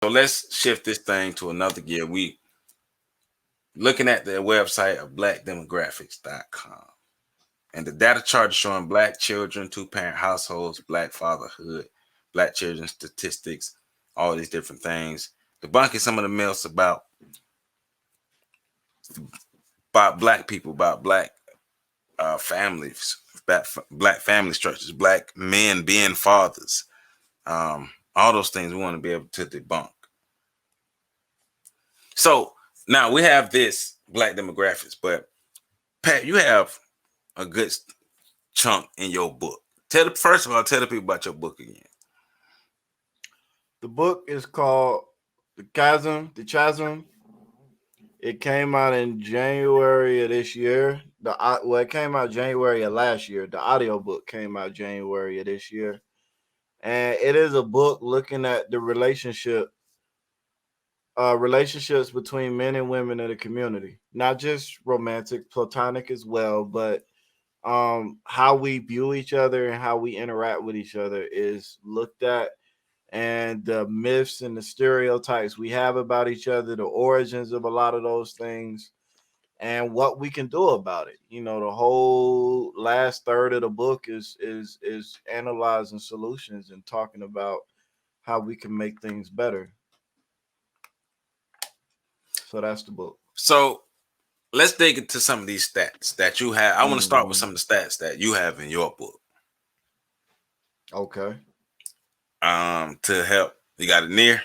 So let's shift this thing to another gear. We looking at the website of blackdemographics.com. And the data chart is showing black children, two-parent households, black fatherhood, black children statistics, all these different things. Debunking some of the myths about black people, about black families, black family structures, black men being fathers. All those things we want to be able to debunk. So now we have this black demographics, but Pat, you have a good chunk in your book. First of all, tell the people about your book again. The book is called The Chasm. The Chasm. It came out in January of this year. It came out January of last year. The audio book came out January of this year, and it is a book looking at the relationships between men and women in the community, not just romantic, platonic as well, but how we view each other and how we interact with each other is looked at, and the myths and the stereotypes we have about each other, the origins of a lot of those things, and what we can do about it. The whole last third of the book is analyzing solutions and talking about how we can make things better. So that's the book. So let's dig into some of these stats that you have. I want to start with Hmm. some of the stats that you have in your book. Okay. To help. You got it near?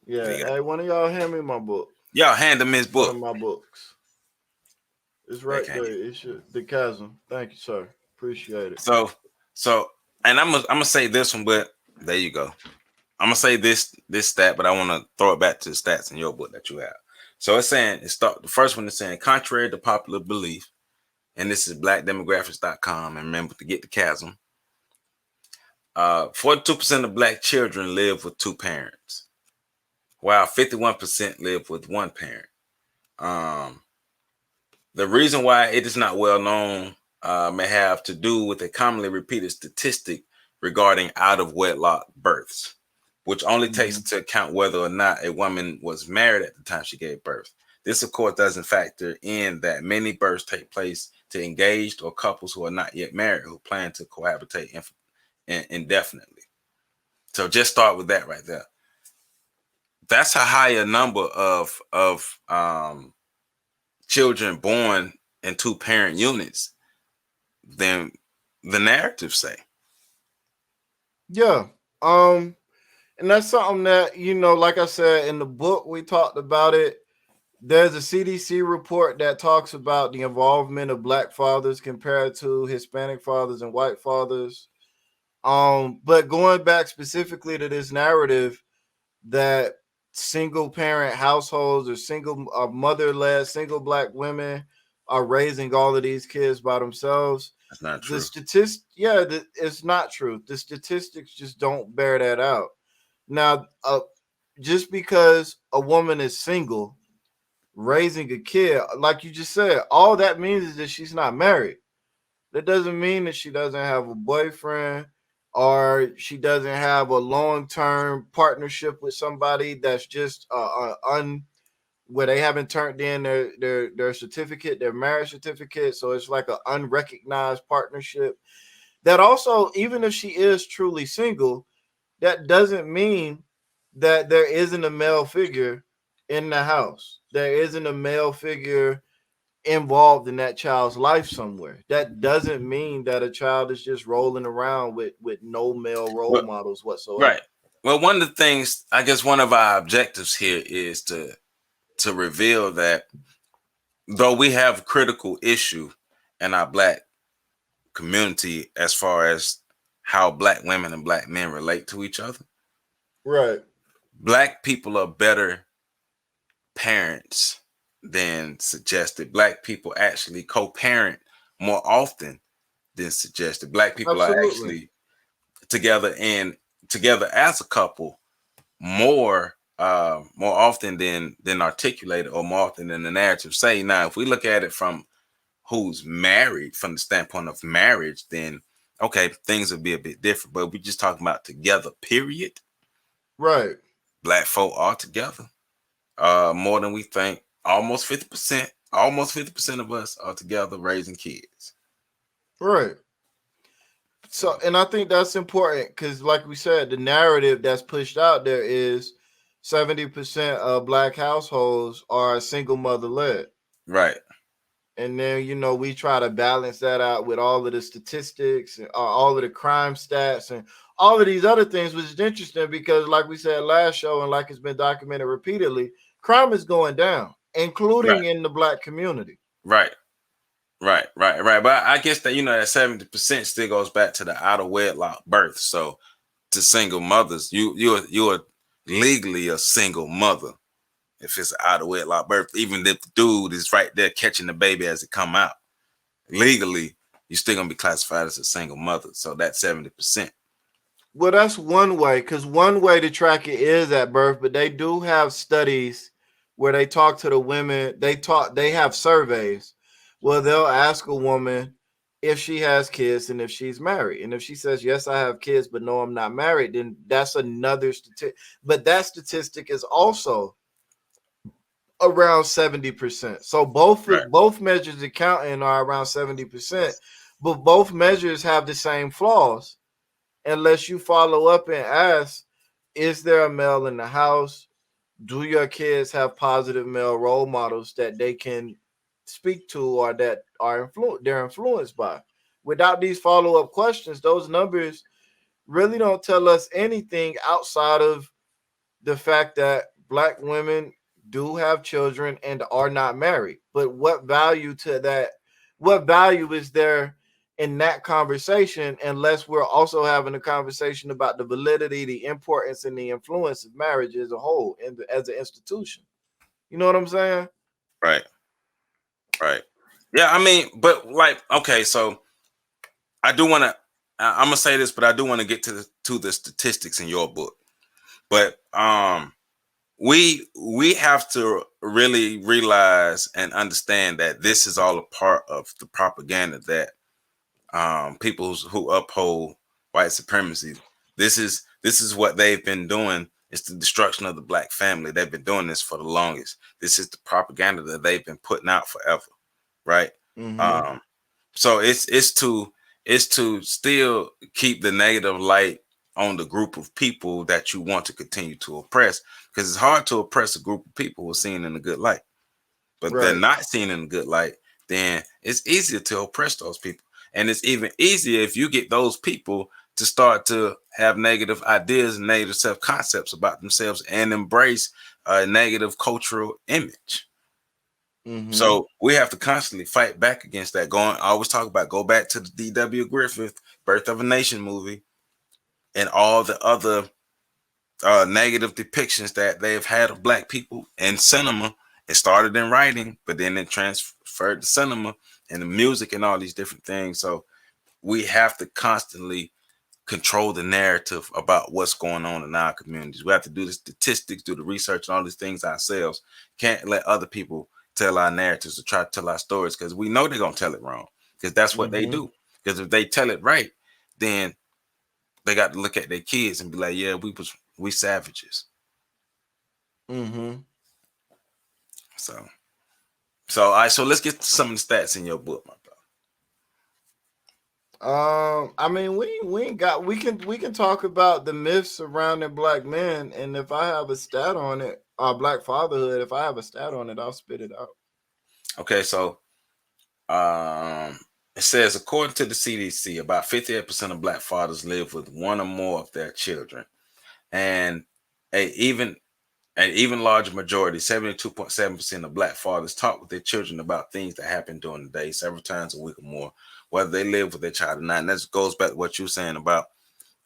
Yeah. You got Hey, one of y'all hand me my book. Y'all hand him his One of book. my books. It's They right can't. there. It should the chasm. Thank you, sir. Appreciate it. So and I'm gonna say this one, but there you go. I'm gonna say this stat, but I want to throw it back to the stats in your book that you have. So it's saying the first one is saying contrary to popular belief, and this is blackdemographics.com. And remember to get the chasm. 42% of black children live with two parents, while 51% live with one parent. Um, the reason why it is not well known may have to do with a commonly repeated statistic regarding out of wedlock births, which only takes Hmm. into account whether or not a woman was married at the time she gave birth. This, of course, doesn't factor in that many births take place to engaged or couples who are not yet married who plan to cohabitate indefinitely. So just start with that right there. That's a higher number of children born in two parent units than the narratives say. Yeah. And that's something that, like I said in the book, we talked about it. There's a CDC report that talks about the involvement of black fathers compared to Hispanic fathers and white fathers. But going back specifically to this narrative that single parent households or single mother led single black women are raising all of these kids by themselves. That's not The true. statistics, yeah, it's not true. The statistics just don't bear that out. Now, just because a woman is single raising a kid, like you just said, all that means is that she's not married. That doesn't mean that she doesn't have a boyfriend or she doesn't have a long term partnership with somebody that's just where they haven't turned in their certificate, their marriage certificate. So it's like an unrecognized partnership. That also, even if she is truly single, that doesn't mean that there isn't a male figure in the house. There isn't a male figure involved in that child's life somewhere. That doesn't mean that a child is just rolling around with no male role Well, models whatsoever. right. Well, one of the things, I guess, one of our objectives here is to reveal that though we have a critical issue in our black community as far as how black women and black men relate to each other, Right. black people are better parents than suggested. Black people actually co-parent more often than suggested. Black people are Absolutely. actually together and together as a couple more often than articulated or more often than the narrative say. Now, if we look at it from who's married from the standpoint of marriage, then okay, things would be a bit different. But we're just talking about together, period. Right. Black folk altogether, more than we think. Almost 50%. Almost 50% of us are together raising kids. Right. So, So and I think that's important because, like we said, the narrative that's pushed out there is 70% of black households are single mother led. right, And then, we try to balance that out with all of the statistics and all of the crime stats and all of these other things, which is interesting because, like we said last show, and like it's been documented repeatedly, crime is going down, right, including in the black community. right, right. But I guess that that 70% still goes back to the out of wedlock birth. So to single mothers, you're legally a single mother if it's out of wedlock birth, even if the dude is right there catching the baby as it come out. Legally, you're still gonna be classified as a single mother. So that's 70%. Well, that's one way, because one way to track it is at birth, but they do have studies where they talk to the women. They have surveys where they'll ask a woman if she has kids and if she's married. And if she says, yes, I have kids, but no, I'm not married, then that's another statistic. But that statistic is also around 70%. So Right, both measures accounting are around 70%, but both measures have the same flaws unless you follow up and ask, is there a male in the house? Do your kids have positive male role models that they can speak to or that they're influenced by? Without these follow-up questions, those numbers really don't tell us anything outside of the fact that black women do have children and are not married. But what value to that? What value is there in that conversation unless we're also having a conversation about the validity, the importance, and the influence of marriage as a whole and as an institution? You know what I'm saying? right, right. Yeah, I mean, but like, okay, so I do want to. I'm gonna say this, but I do want to get to the statistics in your book. But we have to really realize and understand that this is all a part of the propaganda that people who uphold white supremacy. This is what they've been doing. It's the destruction of the black family. They've been doing this for the longest. This is the propaganda that they've been putting out forever, right? Mm-hmm. Um, so it's to still keep the negative light on the group of people that you want to continue to oppress, because it's hard to oppress a group of people who are seen in a good light. But they're Right. not seen in a good light, then it's easier to oppress those people. And it's even easier if you get those people to start to have negative ideas and negative self concepts about themselves and embrace a negative cultural image. Mm-hmm. So we have to constantly fight back against that. I always talk about, go back to the D.W. Griffith Birth of a Nation movie and all the other negative depictions that they've had of black people in cinema. It started in writing, but then it transferred to cinema and the music and all these different things. So we have to constantly control the narrative about what's going on in our communities. We have to do the statistics, do the research, and all these things ourselves. Can't let other people tell our narratives or try to tell our stories, because we know they're gonna tell it wrong, because that's what they Mm-hmm. do. Because if they tell it right, then they got to look at their kids and be like, yeah, we savages. Mm-hmm. So all right, so let's get to some of the stats in your book, my brother. I mean, we ain't got we can talk about the myths surrounding black men, and if I have a stat on it, black fatherhood. If I have a stat on it, I'll spit it out. Okay, so it says, according to the CDC, about 58% of black fathers live with one or more of their children, and a even an even larger majority, 72.7% of black fathers, talk with their children about things that happen during the day several times a week or more, whether they live with their child or not. And that goes back to what you're saying about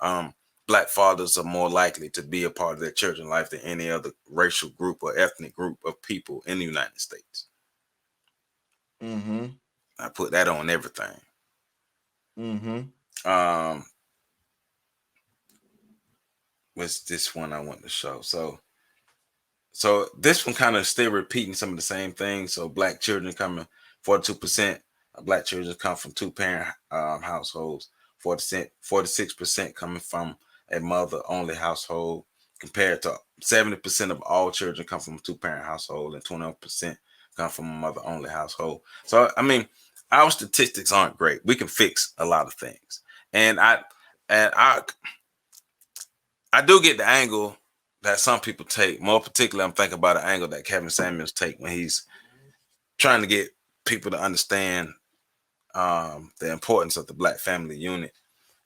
um, black fathers are more likely to be a part of their children's life than any other racial group or ethnic group of people in the United States. Mm-hmm. I put that on everything. Mm-hmm. Um, what's this one I want to show? So this one kind of still repeating some of the same things. So black children coming 42% of black children come from two parent households. 46% coming from a mother only household. compared to 70% of all children come from a two-parent household and 21% come from a mother-only household. So I mean, our statistics aren't great. We can fix a lot of things, and I do get the angle that some people take. More particularly, I'm thinking about an angle that Kevin Samuels take when he's trying to get people to understand the importance of the Black family unit.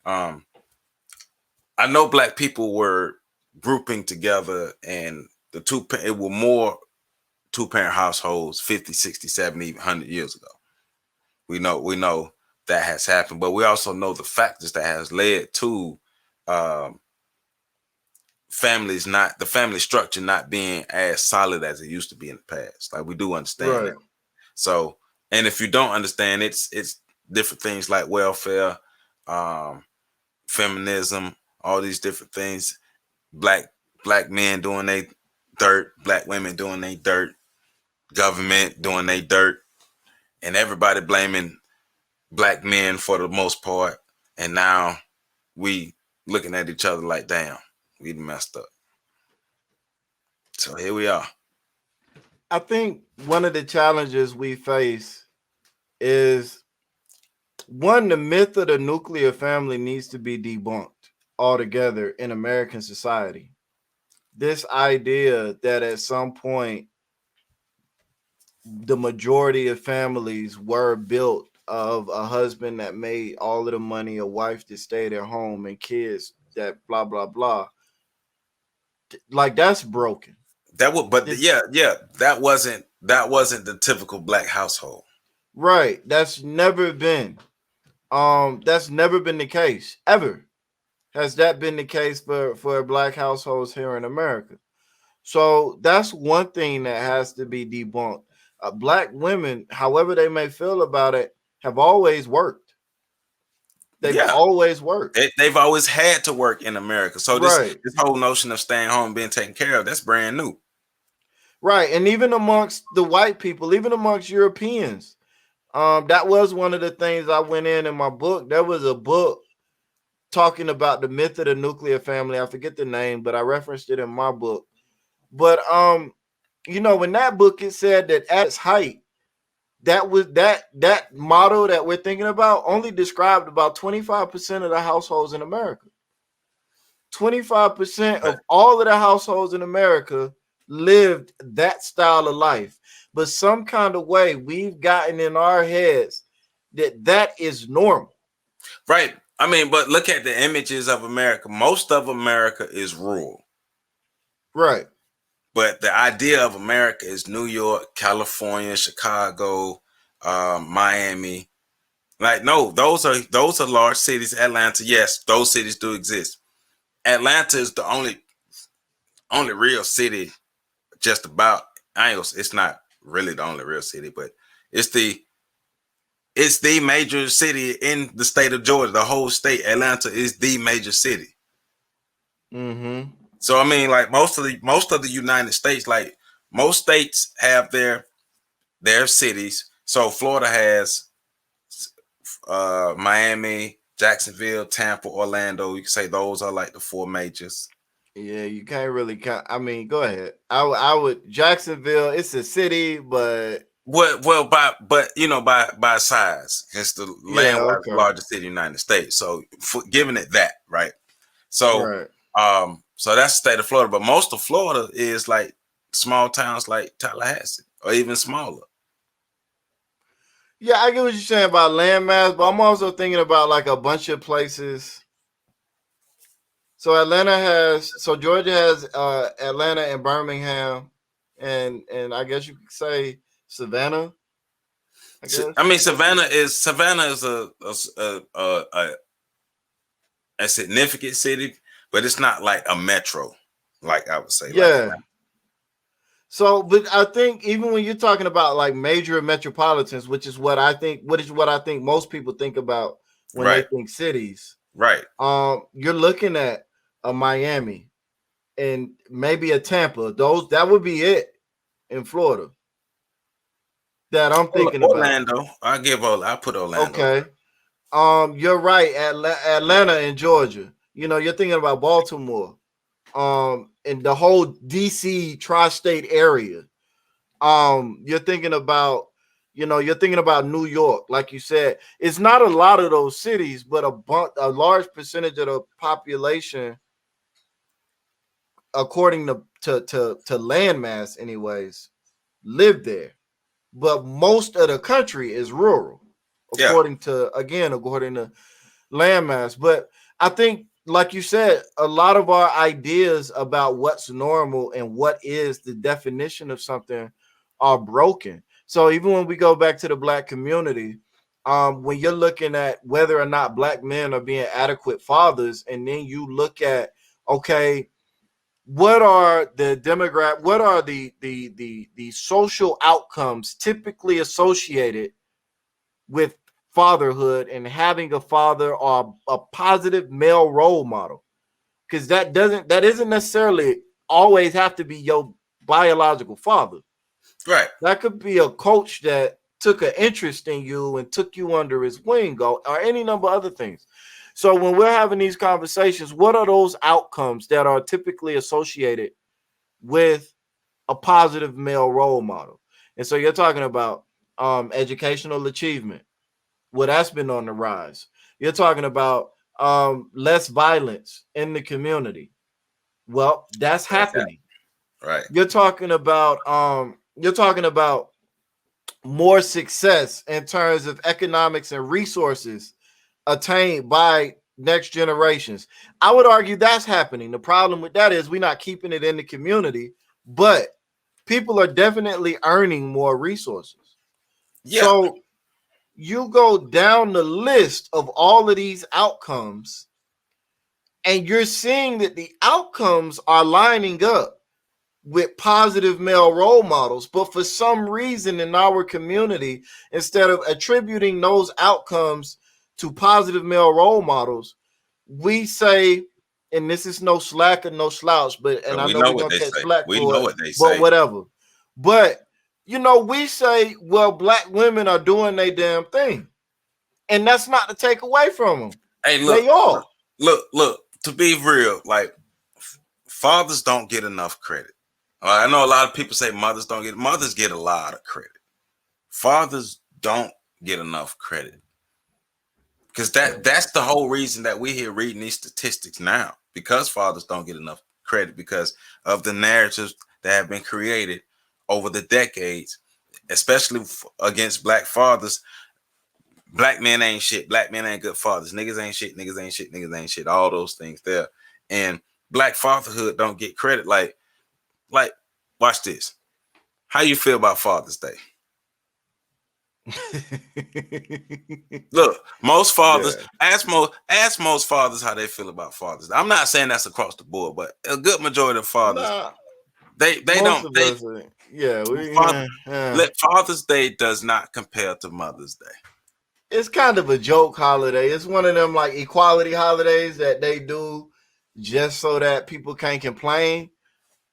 Um, I know Black people were grouping together, and it were more two-parent households 50, 60, 70, even 100 years ago. We know that has happened, but we also know the factors that has led to um, the family structure not being as solid as it used to be in the past. Like, we do understand Right. that. So, and if you don't understand, it's different things like welfare, um, feminism, all these different things. Black black men doing their dirt, black women doing their dirt, government doing their dirt, and everybody blaming black men for the most part. And now we looking at each other like, damn, we messed up. So here we are. I think one of the challenges we face is one, the myth of the nuclear family needs to be debunked altogether in American society. This idea that at some point the majority of families were built of a husband that made all of the money, a wife that stayed at home, and kids that blah blah blah. Like, that's broken. That would, but This, yeah, that wasn't the typical black household. right. That's never been the case ever. Has that been the case for black households here in America? So that's one thing that has to be debunked. Black women, however they may feel about it, have always worked. They've Yeah, always worked. they've always had to work in America. So this Right. this whole notion of staying home, being taken care of, that's brand new. Right. And even amongst the white people, even amongst Europeans, that was one of the things I went in my book. There was a book talking about the myth of the nuclear family. I forget the name, but I referenced it in my book. But in that book it said that at its height, that model that we're thinking about only described about 25% of the households in America. 25% But of all of the households in America lived that style of life. But some kind of way we've gotten in our heads that is normal. right, I mean, but look at the images of America. Most of America is rural, Right. but the idea of America is New York, California, Chicago, Miami. Like, no, those are large cities. Atlanta, yes, those cities do exist. Atlanta is the only real city. Just about, it's not really the only real city, but it's the it's the major city in the state of Georgia. The whole state, Atlanta, is the major city. Mm-hmm. So I mean, like, most of the United States, like, most states have their cities. So Florida has Miami, Jacksonville, Tampa, Orlando. You can say those are like the four majors. Yeah, you can't really count. I mean, go ahead. I would Jacksonville. It's a city, but Well, by size, it's the yeah, land-wise okay, largest city in the United States. So, giving it that, right? So, right. so that's the state of Florida. But most of Florida is like small towns like Tallahassee, or even smaller. Yeah, I get what you're saying about landmass, but I'm also thinking about like a bunch of places. So Georgia has Atlanta and Birmingham, and I guess you could say Savannah. I I guess. mean, Savannah is a significant city, but it's not like a metro, like I would say, like Yeah. Atlanta. So, but I think even when you're talking about like major metropolitans, which is what I think most people think about when they Right, think cities, right. you're looking at a Miami and maybe a Tampa. Those that would be it in Florida that I'm thinking about. Orlando, I put Orlando Okay. there. You're right. Atlanta and Georgia. You're thinking about Baltimore. in the whole DC tri-state area. You're thinking about, you're thinking about New York, like you said. It's not a lot of those cities, but a large percentage of the population, according to landmass, anyways, live there. But most of the country is rural, Yeah. according to landmass. But I think, like you said, a lot of our ideas about what's normal and what is the definition of something are broken. So even when we go back to the black community, when you're looking at whether or not black men are being adequate fathers, and then you look at, okay, what are the social outcomes typically associated with fatherhood and having a father or a positive male role model, because that isn't necessarily always have to be your biological father. Right. That could be a coach that took an interest in you and took you under his wing, or any number of other things. So when we're having these conversations, what are those outcomes that are typically associated with a positive male role model? And so you're talking about educational achievement. Well, that's been on the rise. You're talking about less violence in the community. Well, that's That's that. happening. Right. You're talking about more success in terms of economics and resources attained by next generations. I would argue that's happening. The problem with that is we're not keeping it in the community, but people are definitely earning more resources. Yeah. So you go down the list of all of these outcomes, and you're seeing that the outcomes are lining up with positive male role models. But for some reason in our community, instead of attributing those outcomes to positive male role models, we say, and this is no slack or no slouch, but and But I we know know we're what gonna they catch say. flack We for know it, what they but say. whatever. But we say, well, black women are doing their damn thing, and that's not to take away from them. Hey, They look, are. look. To be real, like fathers don't get enough credit. I know a lot of people say mothers don't get. Mothers get a lot of credit. Fathers don't get enough credit, because that's the whole reason that we here reading these statistics now, because fathers don't get enough credit because of the narratives that have been created over the decades, especially against black fathers. Black men ain't shit. Black men ain't good fathers. Niggas ain't shit. Niggas ain't shit. Niggas ain't shit. All those things there. And black fatherhood don't get credit. Like, watch this. How you feel about Father's Day? Look, most fathers Yeah. ask most fathers how they feel about Father's Day. I'm not saying that's across the board, but a good majority of fathers, Nah, they most don't of they us, yeah, father let Father's Day does not compare to Mother's Day. it's kind of a joke holiday. It's one of them like equality holidays that they do just so that people can't complain,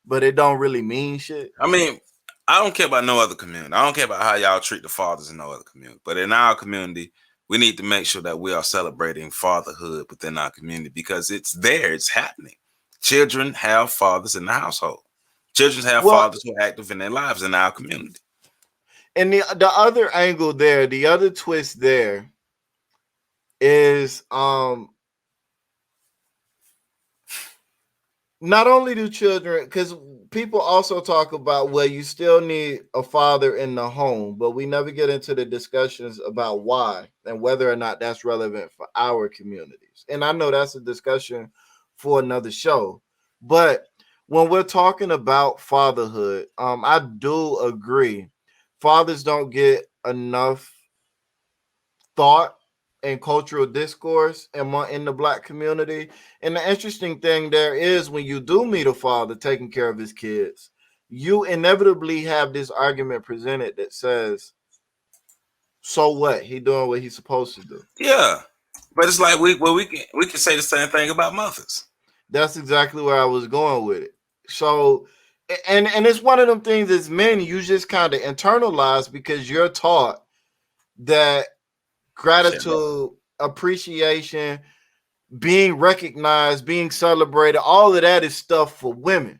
but it don't really mean shit. I mean, I don't care about no other community. I don't care about how y'all treat the fathers in no other community. But in our community, we need to make sure that we are celebrating fatherhood within our community, because it's there, it's happening. Children have fathers in the household. Children have Well, fathers who are active in their lives in our community. and the other angle there, the other twist there is not only do children, because people also talk about, well, you still need a father in the home, but we never get into the discussions about why and whether or not that's relevant for our communities. And I know that's a discussion for another show, but when we're talking about fatherhood, I do agree fathers don't get enough thought and cultural discourse in the black community. And the interesting thing there is, when you do meet a father taking care of his kids, you inevitably have this argument presented that says, so what? He doing what he's supposed to do. Yeah. But it's like we can say the same thing about mothers. That's exactly where I was going with it. So and it's one of them things as men you just kind of internalize because you're taught that Shit, bro. gratitude, appreciation, being recognized, being celebrated, all of that is stuff for women.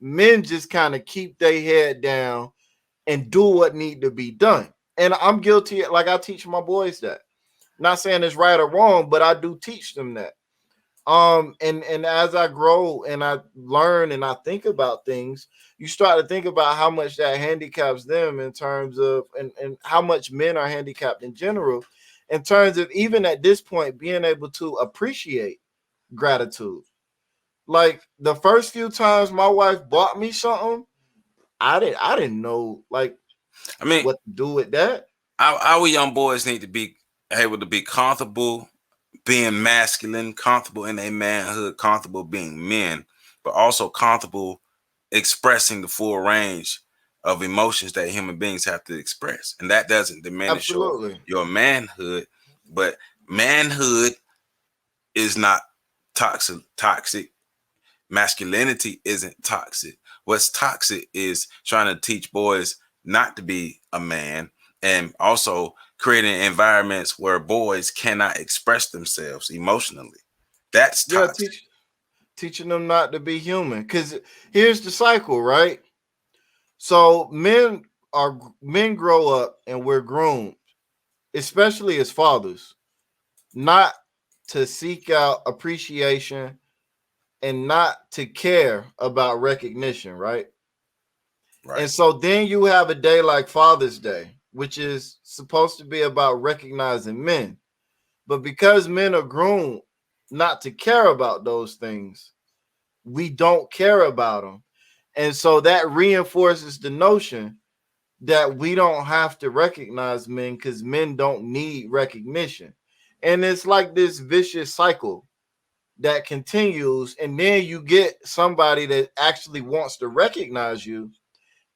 Men just kind of keep their head down and do what need to be done. And I'm guilty, like I teach my boys that. Not saying it's right or wrong, but I do teach them that. And as I grow and I learn and I think about things, you start to think about how much that handicaps them in terms of and how much men are handicapped in general, in terms of even at this point being able to appreciate gratitude. Like the first few times my wife bought me something, I didn't know like I mean, what to do with that. our young boys need to be able to be comfortable being masculine, comfortable in their manhood, comfortable being men, but also comfortable expressing the full range of emotions that human beings have to express. And that doesn't diminish Absolutely. your manhood, but manhood is not toxic. Masculinity isn't toxic. What's toxic is trying to teach boys not to be a man, and also creating environments where boys cannot express themselves emotionally. That's Yeah, toxic. teaching them not to be human. Because here's the cycle, right? So men grow up and we're groomed, especially as fathers, not to seek out appreciation and not to care about recognition, right? Right. And so then you have a day like Father's Day, which is supposed to be about recognizing men. But because men are groomed not to care about those things, we don't care about them. And so that reinforces the notion that we don't have to recognize men because men don't need recognition. And it's like this vicious cycle that continues. And then you get somebody that actually wants to recognize you,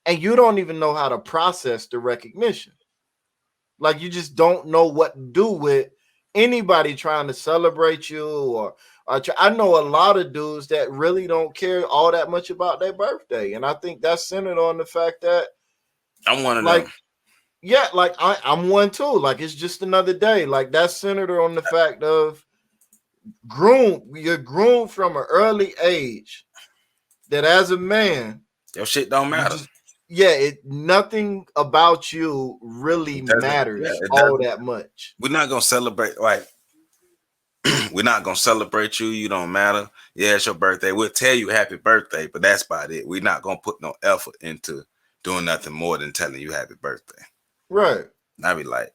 and you don't even know how to process the recognition. Like you just don't know what to do with anybody trying to celebrate you I know a lot of dudes that really don't care all that much about their birthday, and I think that's centered on the fact that, I'm one of them. like, yeah, like I'm one too. Like it's just another day. Like that's centered on the fact of you're groomed from an early age that as a man, Your shit don't you matter. just yeah, nothing about you really It doesn't. Yeah, matters it all doesn't. that much. We're not gonna celebrate. Like we're not gonna celebrate you. You don't matter. Yeah, it's your birthday. We'll tell you happy birthday, but that's about it. We're not gonna put no effort into doing nothing more than telling you happy birthday. Right. And I be like,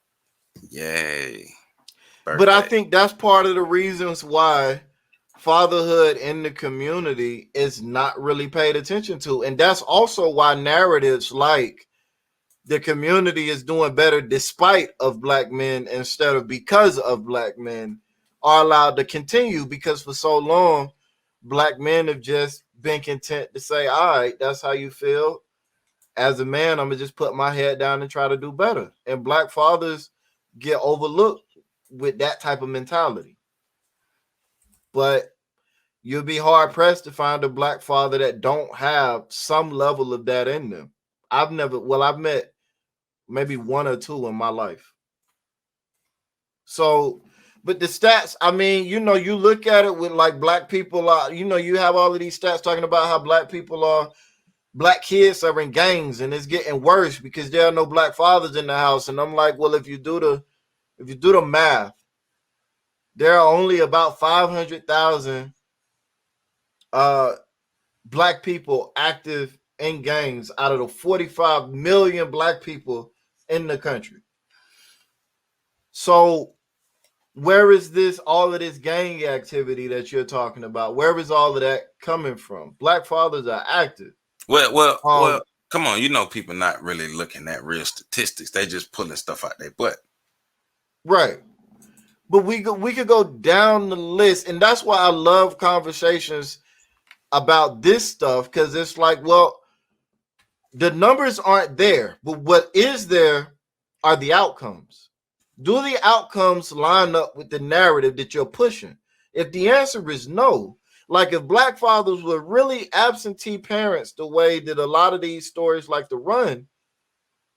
yay, But I birthday. think that's part of the reasons why fatherhood in the community is not really paid attention to. And that's also why narratives like the community is doing better despite of black men instead of because of black men are allowed to continue, because for so long black men have just been content to say, all right, that's how you feel. As a man, I'm gonna just put my head down and try to do better. And black fathers get overlooked with that type of mentality. But you'll be hard pressed to find a black father that don't have some level of that in them. I've met maybe one or two in my life. So, but the stats, I mean, you look at it with like black people are, you have all of these stats talking about how black kids are in gangs and it's getting worse because there are no black fathers in the house. And I'm like, well, if you do the math, there are only about 500,000 uh black people active in gangs out of the 45 million black people in the country. So where is this all of this gang activity that you're talking about? Where is all of that coming from? Black fathers are active. Well. Um, Come on, people not really looking at real statistics. They just pulling stuff out their butt. right. But we could go down the list, and that's why I love conversations about this stuff, because it's like, well, the numbers aren't there, but what is there are the outcomes. Do the outcomes line up with the narrative that you're pushing? If the answer is no, like if black fathers were really absentee parents the way that a lot of these stories like to run,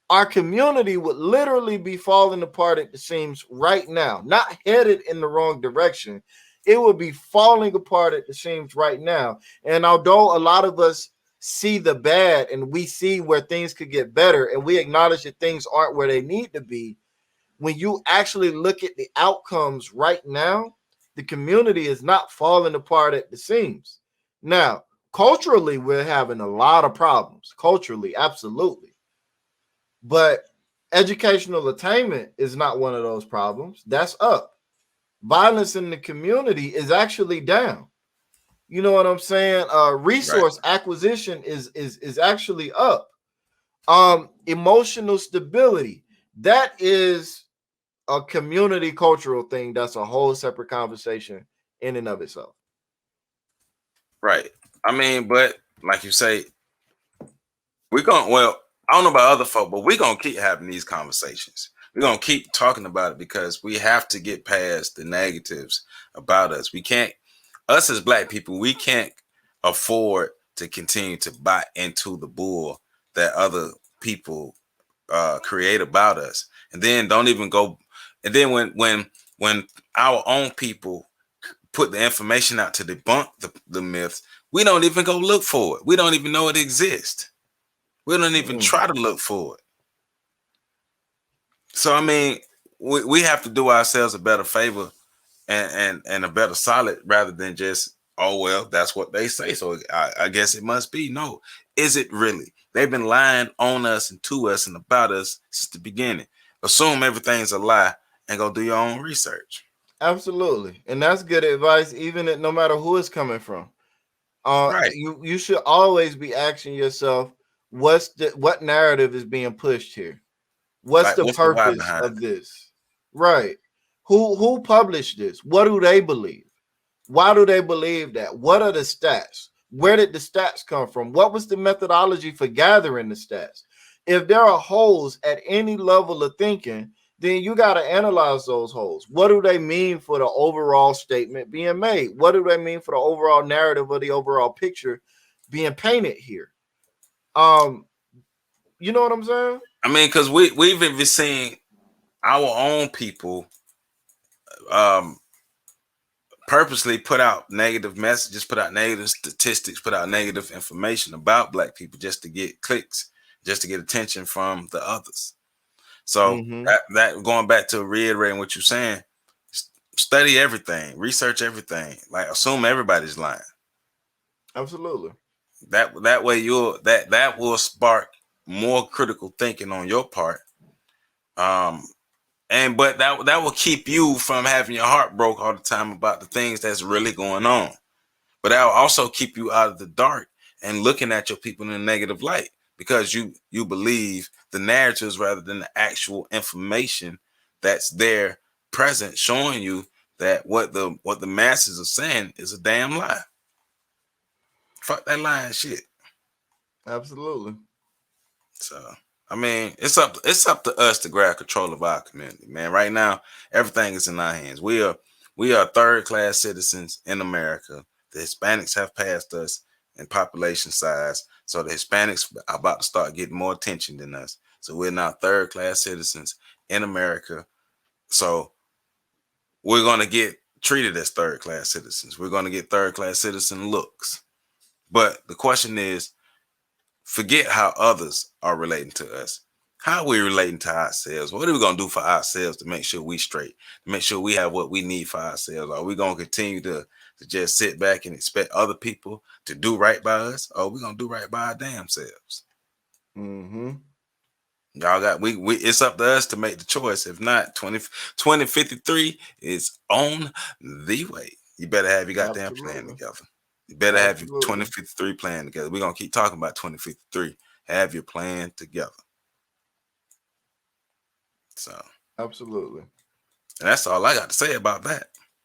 our community would literally be falling apart at the seams right now, not headed in the wrong direction. it would be falling apart at the seams right now. And although a lot of us see the bad and we see where things could get better and we acknowledge that things aren't where they need to be, when you actually look at the outcomes right now, the community is not falling apart at the seams. Now, culturally, we're having a lot of problems. Culturally, absolutely. But educational attainment is not one of those problems. That's up. Violence in the community is actually down. You know what I'm saying? Right. Resource acquisition is actually up. Emotional stability, that is a community cultural thing. That's a whole separate conversation in and of itself. Right. I mean, but like you say, we're going well, I don't know about other folk, but we're gonna keep having these conversations. We're gonna keep talking about it because we have to get past the negatives about us. We can't, us as black people, we can't afford to continue to buy into the bull that other people create about us. And then don't even go, and then when our own people put the information out to debunk the myths, we don't even go look for it. We don't even know it exists. We don't even Mm. try to look for it. So I mean, we have to do ourselves a better favor and a better solid rather than just, oh well, that's what they say, so I guess it must be. No, is it really? They've been lying on us and to us and about us since the beginning. Assume everything's a lie and go do your own research. Absolutely, and that's good advice, even no matter who it's coming from. Right. You should always be asking yourself, what narrative is being pushed here? What's Like, the what's the why purpose behind it? of this? Right. Who published this? What do they believe? Why do they believe that? What are the stats? Where did the stats come from? What was the methodology for gathering the stats? If there are holes at any level of thinking, then you got to analyze those holes. What do they mean for the overall statement being made? What do they mean for the overall narrative or the overall picture being painted here? Um, you know what I'm saying? I mean, because we've even seen our own people um purposely put out negative messages, put out negative statistics, put out negative information about black people just to get clicks, just to get attention from the others. So Mm-hmm. that going back to reiterating what you're saying, study everything, research everything, like assume everybody's lying. Absolutely. That way that will spark more critical thinking on your part. Um, and but that will keep you from having your heart broke all the time about the things that's really going on. But that'll also keep you out of the dark and looking at your people in a negative light because you believe the narratives rather than the actual information that's there present, showing you that what the masses are saying is a damn lie. Fuck that lying shit. Absolutely. So I mean, it's up to us to grab control of our community, man. Right now, everything is in our hands. We are third class citizens in America. The Hispanics have passed us in population size, so the Hispanics are about to start getting more attention than us. So we're now third class citizens in America. So we're gonna get treated as third class citizens. We're gonna get third class citizen looks. But the question is, forget how others are relating to us. How are we relating to ourselves? What are we gonna do for ourselves to make sure we straight, to make sure we have what we need for ourselves? Are we gonna continue to just sit back and expect other people to do right by us? Or are we gonna do right by our damn selves? Mm-hmm. Y'all got we it's up to us to make the choice. If not, 2053 is on the way. You better have your goddamn plan Absolutely. together. You better have your Absolutely. 2053 plan together. We're gonna keep talking about 2053. Have your plan together. So, Absolutely. and that's all I got to say about that.